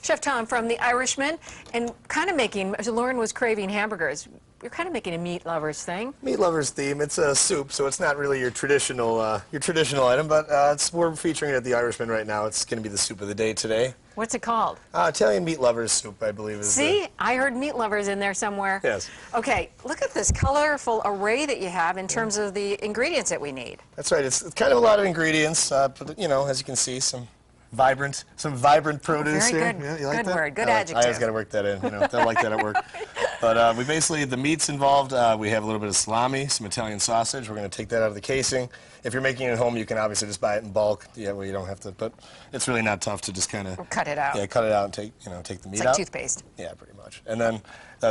Chef Tom from The Irishman, and kind of making, Lauren was craving hamburgers. You're kind of making a meat lovers thing. Meat lovers theme. It's a soup, so it's not really your traditional item, but we're featuring it at The Irishman right now. It's going to be the soup of the day today. What's it called? Italian meat lovers soup, I believe. See, I heard meat lovers in there somewhere. Yes. Okay, look at this colorful array that you have in terms of the ingredients that we need. That's right. It's kind of a lot of ingredients, but you know, as you can see, some vibrant produce Very here. good. Yeah, you like Good that? word. Good I adjective. always got to work that in. You know, don't like that at work. But we basically, the meat's involved. We have a little bit of salami, some Italian sausage. We're going to take that out of the casing. If you're making it at home, you can obviously just buy it in bulk. Yeah, well, you don't have to. But it's really not tough to just kind of cut it out. Yeah, cut it out and take the meat it's out. like toothpaste. Yeah, pretty much. And then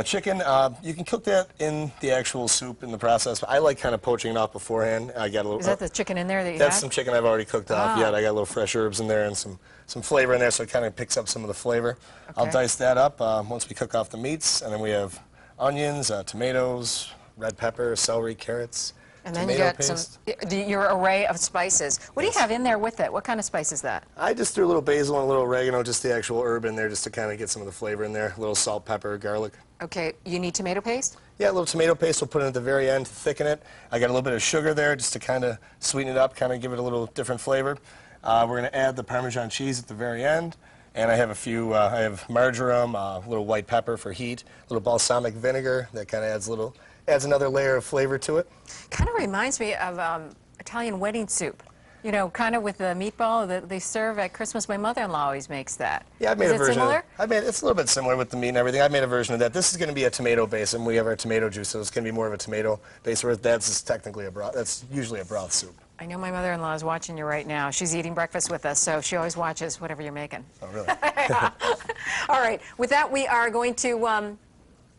chicken, you can cook that in the actual soup in the process. I like kind of poaching it off beforehand. I got a little. Is that the chicken in there that you That's have? some chicken I've already cooked off. Yeah, I got a little fresh herbs in there and some flavor in there, so it kind of picks up some of the flavor. Okay. I'll dice that up once we cook off the meats, and then we have onions, tomatoes, red pepper, celery, carrots. And then you got your array of spices. What do you have in there with it? What kind of spice is that? I just threw a little basil and a little oregano, just the actual herb in there, just to kind of get some of the flavor in there. A little salt, pepper, garlic. Okay, you need tomato paste? Yeah, a little tomato paste. We'll put it at the very end to thicken it. I got a little bit of sugar there just to kind of sweeten it up, kind of give it a little different flavor. We're going to add the Parmesan cheese at the very end. And I have I have marjoram, a little white pepper for heat, a little balsamic vinegar that kind of adds another layer of flavor to it. Kind of reminds me of Italian wedding soup. You know, kind of with the meatball that they serve at Christmas. My mother-in-law always makes that. Yeah, I've made a version. Similar? It's a little bit similar with the meat and everything. I've made a version of that. This is going to be a tomato base, and we have our tomato juice, so it's going to be more of a tomato base. Whereas that's technically a broth. That's usually a broth soup. I know my mother-in-law is watching you right now. She's eating breakfast with us, so she always watches whatever you're making. Oh, really? All right. With that, we are going to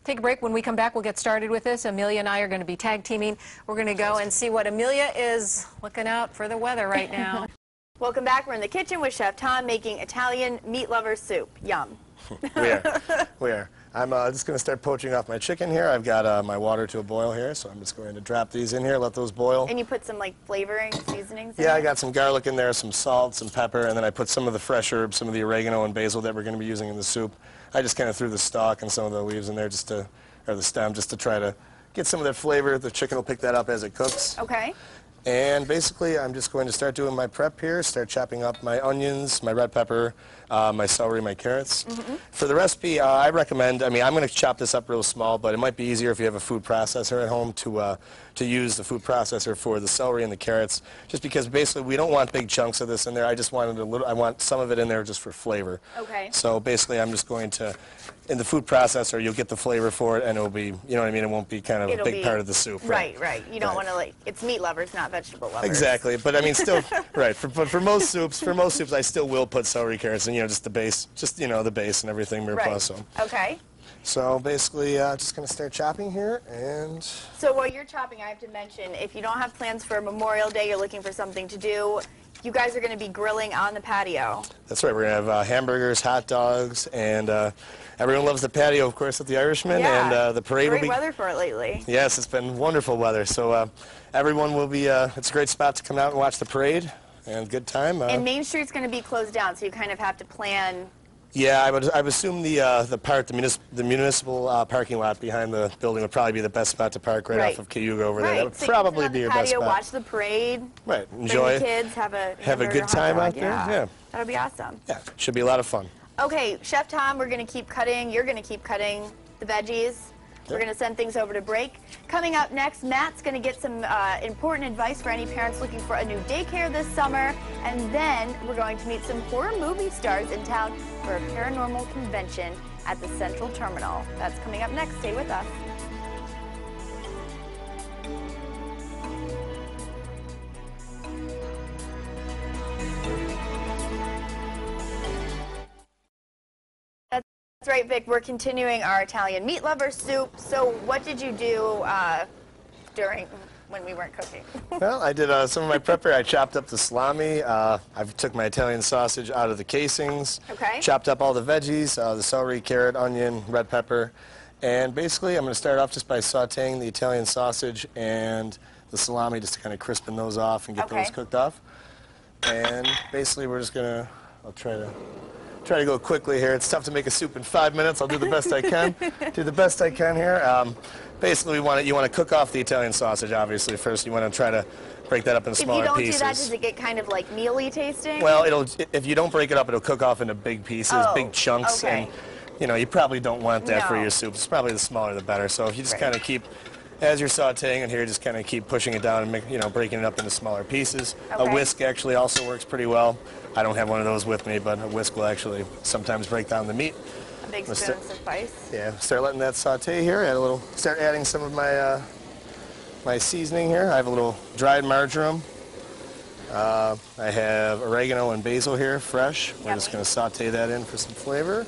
take a break. When we come back, we'll get started with this. Amelia and I are going to be tag teaming. We're going to go and see what Amelia is looking out for the weather right now. Welcome back. We're in the kitchen with Chef Tom making Italian meat lover soup. Yum. We are. I'm just going to start poaching off my chicken here. I've got my water to a boil here, so I'm just going to drop these in here, let those boil. And you put some like flavoring, seasonings in Yeah, it? I got some garlic in there, some salt, some pepper, and then I put some of the fresh herbs, some of the oregano and basil that we're going to be using in the soup. I just kind of threw the stalk and some of the leaves in there or the stem, just to try to get some of that flavor. The chicken will pick that up as it cooks. Okay. And basically, I'm just going to start doing my prep here, start chopping up my onions, my red pepper, my celery, my carrots. For the recipe, I recommend, I'm going to chop this up real small, but it might be easier if you have a food processor at home to use the food processor for the celery and the carrots, just because basically we don't want big chunks of this in there. I just wanted I want some of it in there just for flavor. Okay. So basically, I'm just going to, in the food processor, you'll get the flavor for it, and it'll be, you know what I mean, it won't be kind of a big part of the soup. Right. You don't want to, it's meat lovers, not vegetable lovers. Exactly, but I mean, still, right. But for most soups, I still will put celery, carrots, and just the base, the base and everything. Right. So. Okay. So basically, just gonna start chopping here, and. So while you're chopping, I have to mention, if you don't have plans for Memorial Day, you're looking for something to do, you guys are going to be grilling on the patio. That's right. We're going to have hamburgers, hot dogs, and everyone loves the patio, of course, at the Irishman. Yeah. And the parade will be... Great weather for it lately. Yes, it's been wonderful weather. So everyone will be... it's a great spot to come out and watch the parade, and good time. And Main Street's going to be closed down, so you kind of have to plan... Yeah, I would assume the municipal parking lot behind the building would probably be the best spot to park right off of Cayuga over there. That would probably be your best spot. Watch the parade. Right, enjoy. Bring the kids, have a good time out there. Yeah, that'll be awesome. Yeah, should be a lot of fun. Okay, Chef Tom, we're going to keep cutting. You're going to keep cutting the veggies. We're going to send things over to break. Coming up next, Matt's going to get some important advice for any parents looking for a new daycare this summer. And then we're going to meet some horror movie stars in town for a paranormal convention at the Central Terminal. That's coming up next. Stay with us. That's right, Vic. We're continuing our Italian meat lover soup. So what did you do when we weren't cooking? Well, I did some of my prep here. I chopped up the salami. I took my Italian sausage out of the casings. Okay. Chopped up all the veggies, the celery, carrot, onion, red pepper. And basically, I'm going to start off just by sauteing the Italian sausage and the salami, just to kind of crispen those off and get those cooked off. And basically, we're just going to, I'll try to try to go quickly here. It's tough to make a soup in 5 minutes. I'll do the best I can. Do the best I can here. Basically, you want to cook off the Italian sausage, obviously, first. You want to try to break that up in smaller pieces. If you don't do that, does it get kind of like mealy tasting? Well, if you don't break it up, it'll cook off into big pieces, big chunks, okay. and you probably don't want that for your soups. Probably the smaller the better. So if you just kind of keep, as you're sautéing in here, just kind of keep pushing it down and breaking it up into smaller pieces. Okay. A whisk actually also works pretty well. I don't have one of those with me, but a whisk will actually sometimes break down the meat. A big spoon suffice. Yeah, start letting that saute here. Start adding some of my my seasoning here. I have a little dried marjoram. I have oregano and basil here, fresh. We're just going to saute that in for some flavor.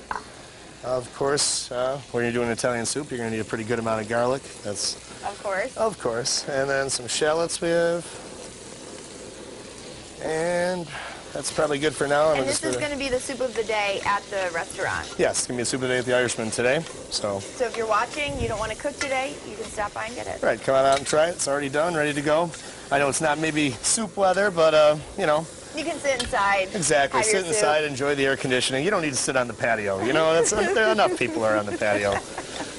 Of course, when you're doing Italian soup, you're going to need a pretty good amount of garlic. That's of course. Of course. And then some shallots we have. And that's probably good for now. And this is going to be the soup of the day at the restaurant. Yes, it's going to be the soup of the day at the Irishman today. So if you're watching, you don't want to cook today, you can stop by and get it. Right, come on out and try it. It's already done, ready to go. I know it's not maybe soup weather, but, You can sit inside. Exactly, sit inside, enjoy the air conditioning. You don't need to sit on the patio. There are enough people are on the patio.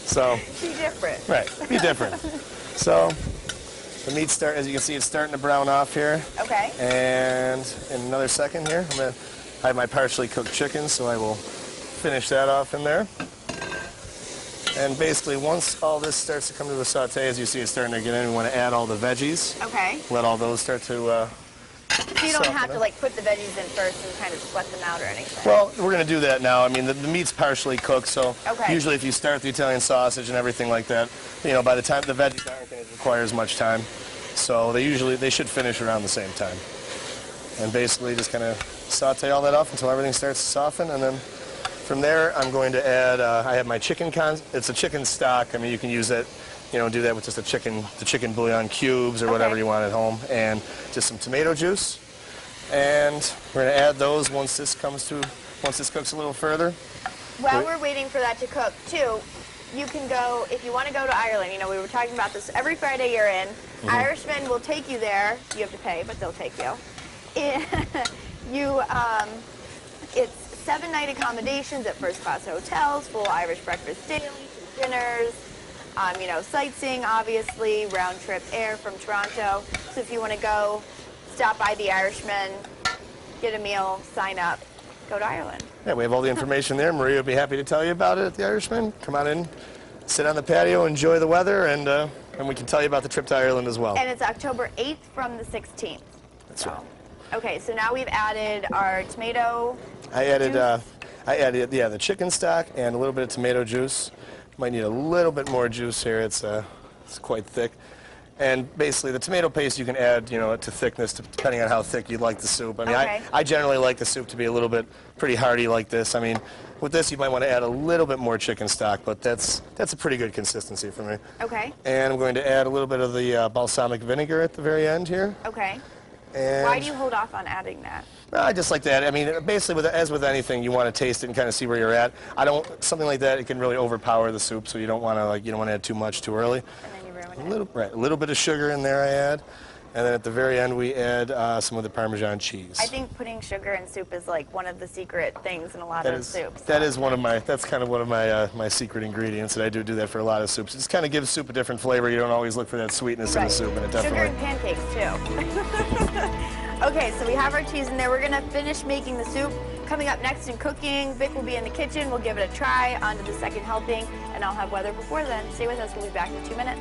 So be different. Right, be different. So the meat as you can see, it's starting to brown off here. Okay. And in another second here, I have my partially cooked chicken, so I will finish that off in there. And basically, once all this starts to come to the saute, as you see it's starting to get in, we want to add all the veggies. Okay. Let all those start to so you don't have to put the veggies in first and kind of sweat them out or anything? Well, we're going to do that now. I mean, the meat's partially cooked, so usually if you start the Italian sausage and everything like that, by the time the veggies aren't going to require as much time. So they should finish around the same time. And basically just kind of saute all that off until everything starts to soften, and then from there I'm going to add, I have my chicken, it's a chicken stock. I mean, you can use it, do that with just the chicken bouillon cubes or whatever you want at home, and just some tomato juice. And we're going to add those once this cooks a little further. While we're waiting for that to cook, too, you can go, if you want to go to Ireland, we were talking about this every Friday you're in, Irishmen will take you there. You have to pay, but they'll take you. It's 7-night accommodations at first-class hotels, full Irish breakfast daily, 2 dinners, sightseeing, obviously, round-trip air from Toronto. So if you want to go, stop by the Irishman, get a meal, sign up, go to Ireland. Yeah, we have all the information there. Maria would be happy to tell you about it at the Irishman. Come on in, sit on the patio, enjoy the weather, and we can tell you about the trip to Ireland as well. And it's October 8th from the 16th. That's right. Okay, so now we've added our tomato juice. The chicken stock and a little bit of tomato juice. Might need a little bit more juice here. It's quite thick. And basically, the tomato paste you can add, to thickness, depending on how thick you'd like the soup. I mean, I generally like the soup to be a little bit pretty hearty like this. I mean, with this, you might want to add a little bit more chicken stock, but that's a pretty good consistency for me. Okay. And I'm going to add a little bit of the balsamic vinegar at the very end here. Okay. And why do you hold off on adding that? I just like that. I mean, basically, as with anything, you want to taste it and kind of see where you're at. Something like that, it can really overpower the soup, so you don't want to add too much too early. And then you ruin it. A little bit of sugar in there I add. And then at the very end, we add some of the Parmesan cheese. I think putting sugar in soup is like one of the secret things in a lot of soups. That's kind of one of my secret ingredients, and I do that for a lot of soups. It just kind of gives soup a different flavor. You don't always look for that sweetness in the soup, and it definitely... Sugar and pancakes, too. Okay, so we have our cheese in there. We're going to finish making the soup. Coming up next in cooking, Vic will be in the kitchen. We'll give it a try on to the second helping, and I'll have weather before then. Stay with us. We'll be back in 2 minutes.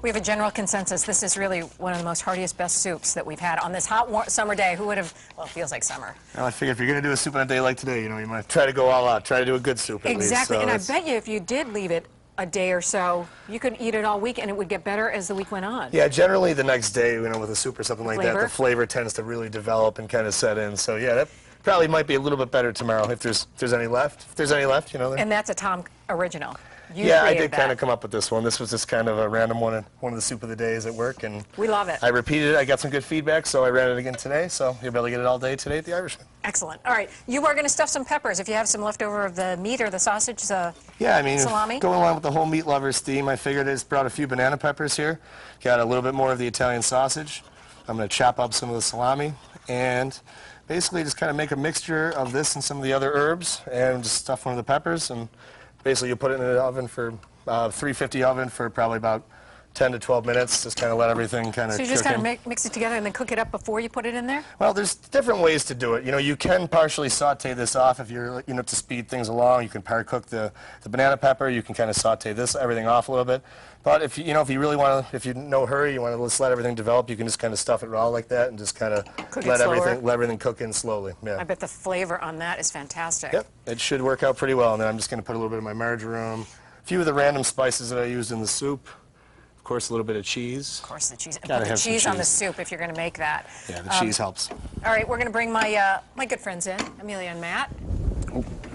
We have a general consensus. This is really one of the most heartiest, best soups that we've had on this hot summer day. Who would have, well, it feels like summer. Well, I figure if you're going to do a soup on a day like today, you might try to go all out. Try to do a good soup at least. Exactly, and I bet you if you did leave it a day or so, you could eat it all week and it would get better as the week went on. Yeah, generally the next day, with a soup or something like that, the flavor tends to really develop and kind of set in. So yeah, that probably might be a little bit better tomorrow if there's any left. If there's any left, And that's a Tom original. Yeah, I created did that. kind of come up with this one. This was just kind of a random one of the soup of the days at work, and We love it. I repeated it. I got some good feedback, so I ran it again today. So you'll be able to get it all day today at the Irishman. Excellent. All right, you are going to stuff some peppers. If you have some leftover of the meat or the sausage, Yeah, I mean, salami. going along with the whole meat lovers theme, I figured I just brought a few banana peppers here. Got a little bit more of the Italian sausage. I'm going to chop up some of the salami and basically just kind of make a mixture of this and some of the other herbs and just stuff one of the peppers. And basically you put it in the oven for 350 oven for probably about 10 to 12 minutes. Just kind of let everything kind of So you just kind of mix it together and then cook it up before you put it in there? Well, there's different ways to do it. You know, you can partially saute this off if you're, you know, to speed things along. You can par cook the banana pepper. You can kind of saute everything off a little bit. But if you know, if you really want to, if you no hurry, you want to just let everything develop, you can just kind of stuff it raw like that and just kind of let everything cook in slowly. Yeah. I bet the flavor on that is fantastic. Yep, it should work out pretty well. And then I'm just going to put a little bit of my marjoram, a few of the random spices that I used in the soup. Of course, a little bit of cheese. Of course, the cheese. Gotta Put the have some cheese on the cheese. soup if you're going to make that. Yeah, the cheese helps. All right, we're going to bring my my good friends in, Amelia and Matt,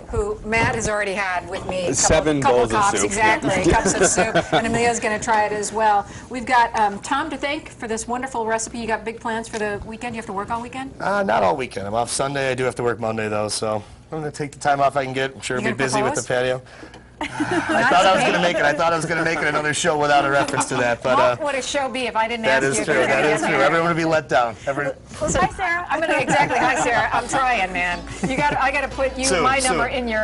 who Matt has already had with me. Seven couple bowls of cups, soup. exactly, cups of soup, and Amelia's going to try it as well. We've got Tom to thank for this wonderful recipe. You got big plans for the weekend? You have to work all weekend? Not all weekend. I'm off Sunday. I do have to work Monday, though, so I'm going to take the time off I can get. I'm sure You I'll be gonna busy with the propose? patio. I thought I was going to make it. I thought I was going to make it another show without a reference to that, but What would a show be if I didn't that ask is you? true. That is true. Everyone would be let down. Listen, hi, Sarah. I'm gonna exactly. Hi, Sarah. I'm trying, man. I got to put you Sue, my Sue. number in your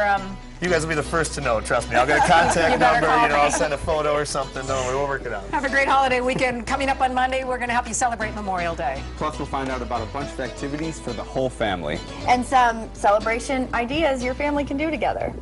You guys will be the first to know. Trust me. I'll get a contact You better number. call You know, me. I'll send a photo or something. Don't worry, we'll work it out. Have a great holiday weekend. Coming up on Monday, we're going to help you celebrate Memorial Day. Plus, we'll find out about a bunch of activities for the whole family. And some celebration ideas your family can do together.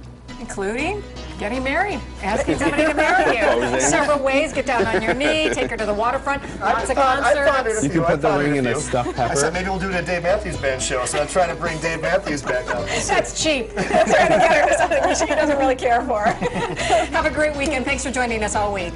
Including getting married, asking somebody to marry you. Proposing. Several ways, get down on your knee, take her to the waterfront, lots of concerts. You can put the ring in a stuffed I said pepper. maybe we'll do it at Dave Matthews Band show, so I'm trying to bring Dave Matthews back up. That's cheap. Trying to get her to something she doesn't really care for. Have a great weekend. Thanks for joining us all week.